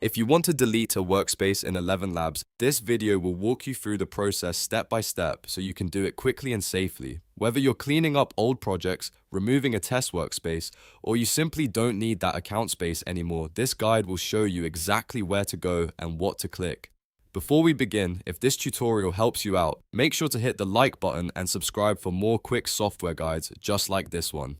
If you want to delete a workspace in ElevenLabs, this video will walk you through the process step by step so you can do it quickly and safely. Whether you're cleaning up old projects, removing a test workspace, or you simply don't need that account space anymore, this guide will show you exactly where to go and what to click. Before we begin, if this tutorial helps you out, make sure to hit the like button and subscribe for more quick software guides just like this one.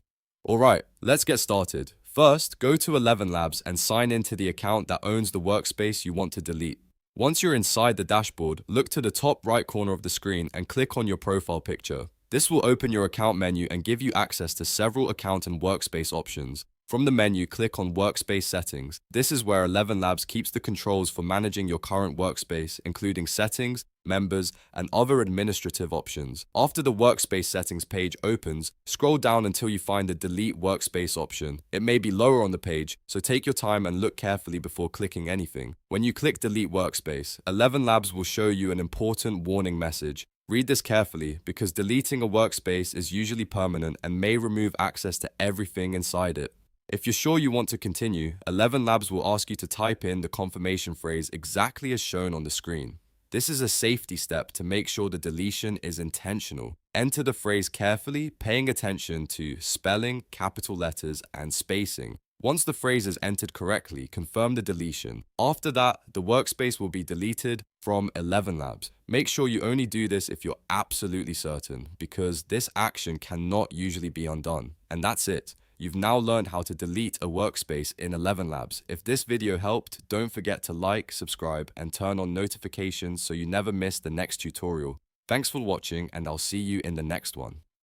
Alright, let's get started. First, go to ElevenLabs and sign into the account that owns the workspace you want to delete. Once you're inside the dashboard, look to the top right corner of the screen and click on your profile picture. This will open your account menu and give you access to several account and workspace options. From the menu, click on Workspace Settings. This is where ElevenLabs keeps the controls for managing your current workspace, including settings, members, and other administrative options. After the Workspace Settings page opens, scroll down until you find the Delete Workspace option. It may be lower on the page, so take your time and look carefully before clicking anything. When you click Delete Workspace, ElevenLabs will show you an important warning message. Read this carefully because deleting a workspace is usually permanent and may remove access to everything inside it. If you're sure you want to continue, ElevenLabs will ask you to type in the confirmation phrase exactly as shown on the screen. This is a safety step to make sure the deletion is intentional. Enter the phrase carefully, paying attention to spelling, capital letters, and spacing. Once the phrase is entered correctly, confirm the deletion. After that, the workspace will be deleted from ElevenLabs. Make sure you only do this if you're absolutely certain, because this action cannot usually be undone. And that's it. You've now learned how to delete a workspace in ElevenLabs. If this video helped, don't forget to like, subscribe, and turn on notifications so you never miss the next tutorial. Thanks for watching, and I'll see you in the next one.